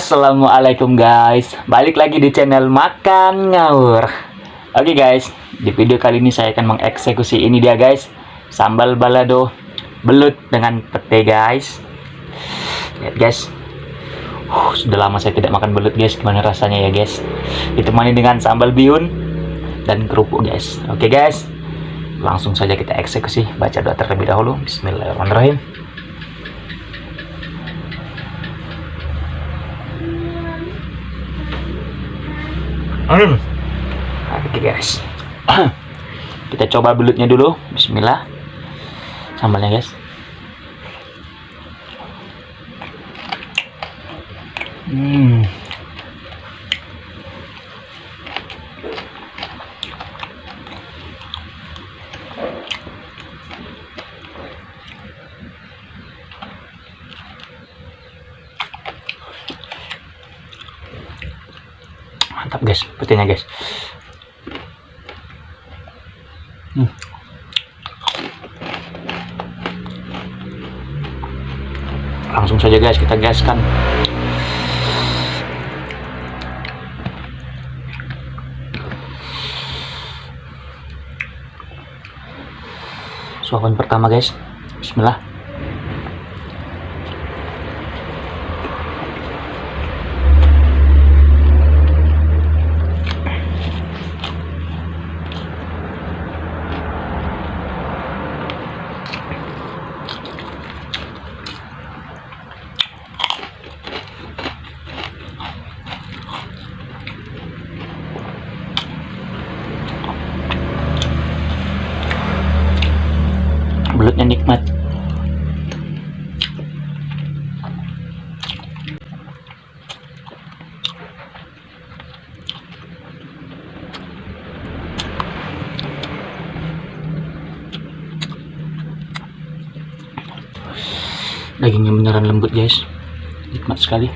Assalamualaikum guys, balik lagi di channel Makan Ngawur. Oke guys, di video kali ini saya akan mengeksekusi ini dia guys, sambal balado belut dengan pete guys. Lihat guys, sudah lama saya tidak makan belut guys, gimana rasanya ya guys. Ditemani dengan sambal bihun dan kerupuk guys. Oke guys, langsung saja kita eksekusi. Baca doa terlebih dahulu. Bismillahirrahmanirrahim. Oke guys, kita coba belutnya dulu. Bismillah. Sambalnya guys. Mantap guys, petenya guys. Langsung saja guys kita gaskan. Suapan pertama guys. Bismillah. Belutnya nikmat. Dagingnya beneran lembut guys, nikmat sekali.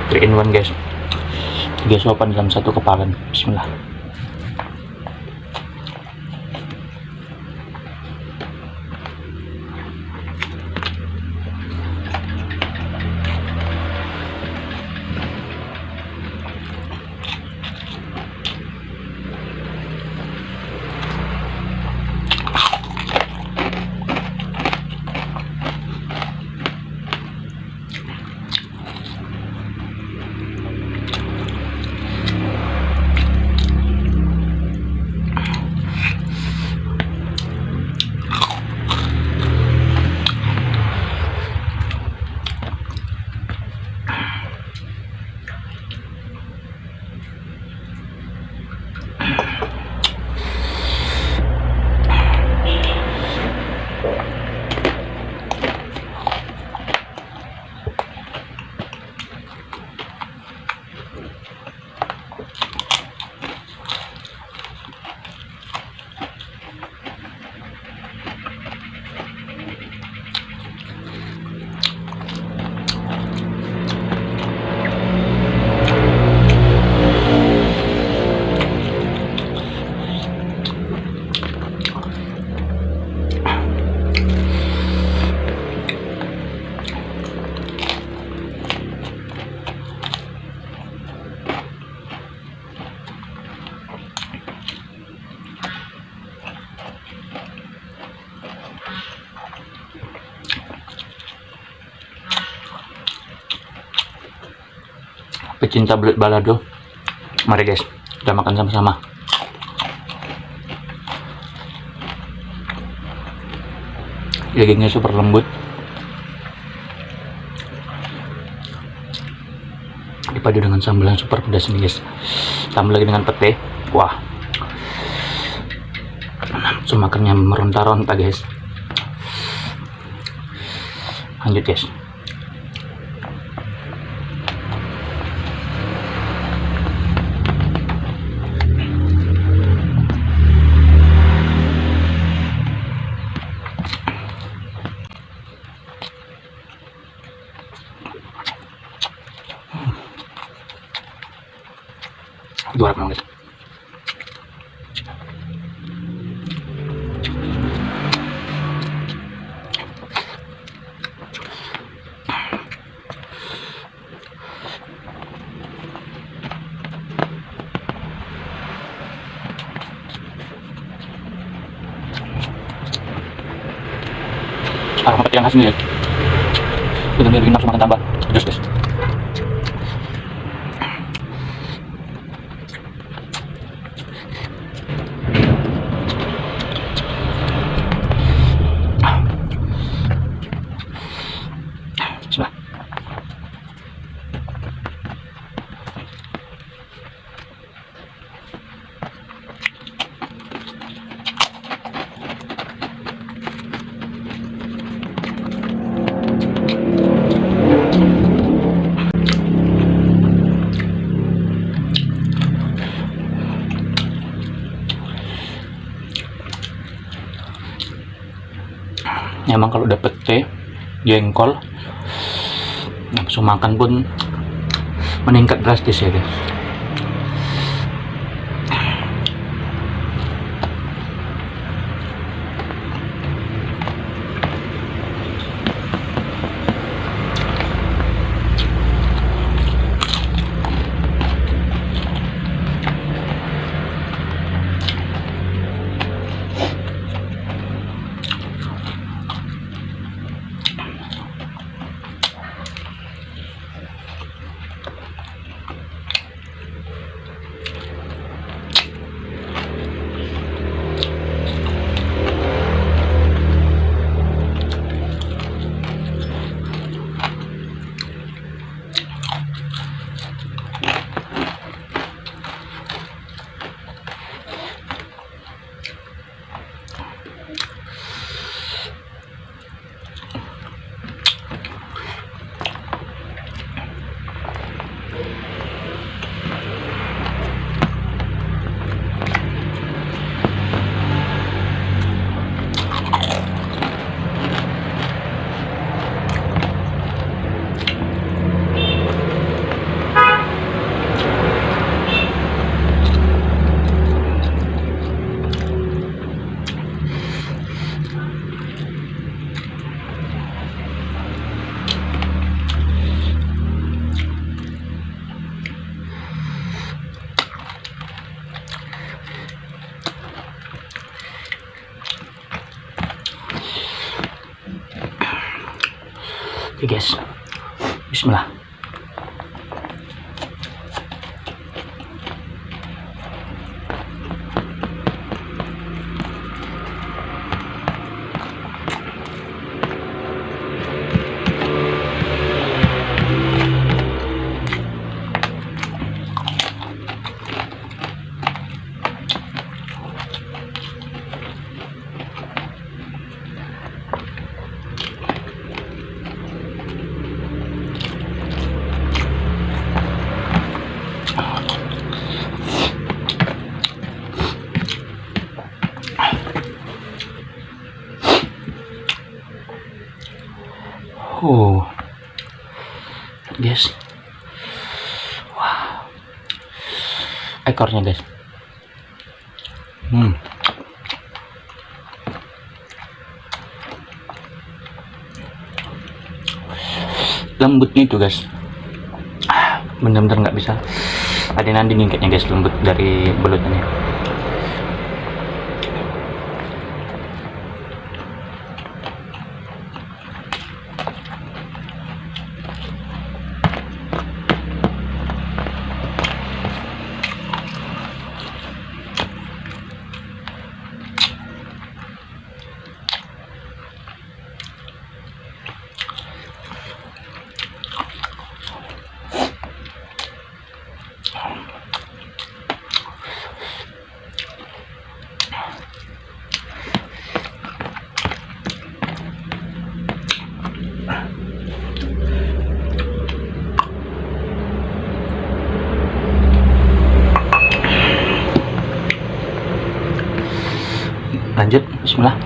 Three in one guys, 3 suapan dalam satu kepalan. Bismillah. Pecinta belut balado, mari guys kita makan sama-sama. Dagingnya super lembut, dipadu dengan sambal yang super pedas ini guys. Tambah lagi dengan pete, wah, nafsu makannya meronta-ronta guys. Lanjut guys. Juara memang guys. Aroma yang khas nih ya. Benar-benar bikin nafsu makan tambah. Jus guys. Bismillah. Emang kalau dapet teh jengkol, nafsu makan pun meningkat drastis ya guys. Oke guys, bismillah. Guys, wow, ekornya guys, lembutnya itu guys, bener-bener nggak bisa ada nandingin kayaknya guys, lembut dari belutnya. Lanjut, bismillah.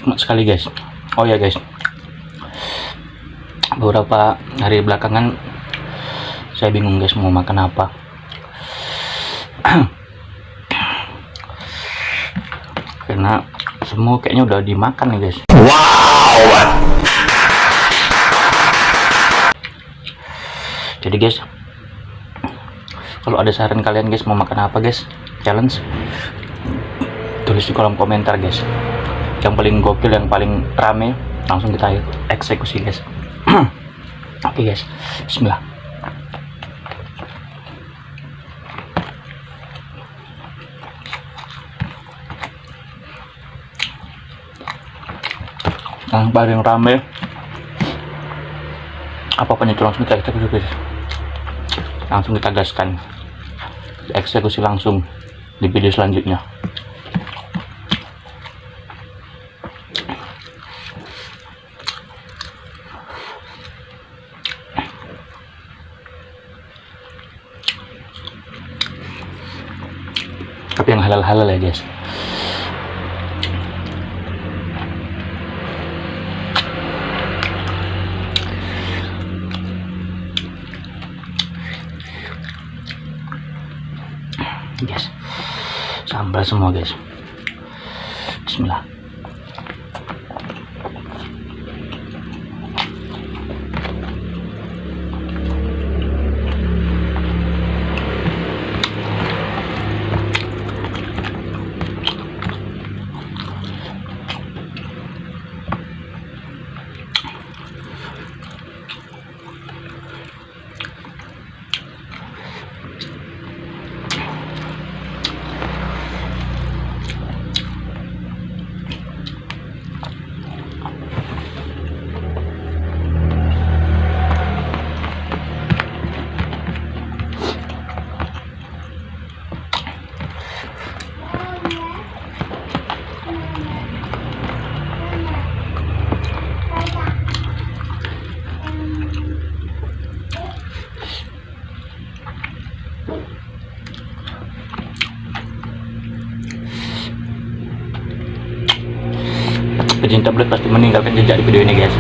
nikmat sekali guys. Oh ya guys, beberapa hari belakangan saya bingung guys mau makan apa. Karena semua kayaknya udah dimakan nih guys. Wow. Jadi guys, kalau ada saran kalian guys mau makan apa guys, challenge, tulis di kolom komentar guys. Yang paling gokil, yang paling rame, langsung kita eksekusi guys. Oke guys, bismillah. Yang paling rame apapun itu langsung kita eksekusi guys. Langsung kita gaskan, eksekusi langsung di video selanjutnya. Tapi yang halal-halal ya guys. Guys, sambal semua guys. Bismillah. Pecinta belut pasti meninggalkan jejak di video ini guys.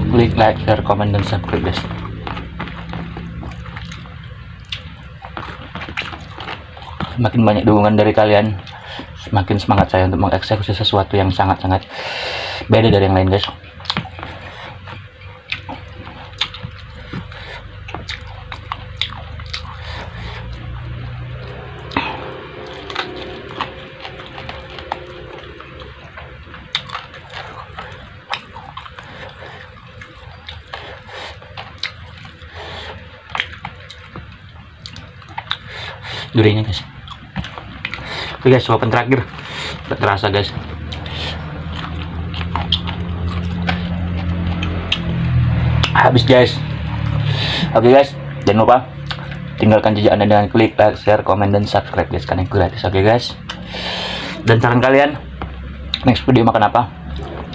Klik like, share, komen, dan subscribe guys. Semakin banyak dukungan dari kalian, semakin semangat saya untuk mengeksekusi sesuatu yang sangat-sangat beda dari yang lain guys. Durinya guys. Oke guys, suapan terakhir udah terasa guys. Habis guys. Oke guys, jangan lupa tinggalkan jejak Anda dengan klik like, share, komen, dan subscribe guys, karena itu gratis. Oke guys, dan saran kalian next video makan apa,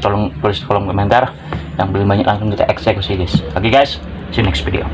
tolong tulis di kolom komentar. Yang paling banyak langsung kita eksekusi guys. Oke guys, see you next video.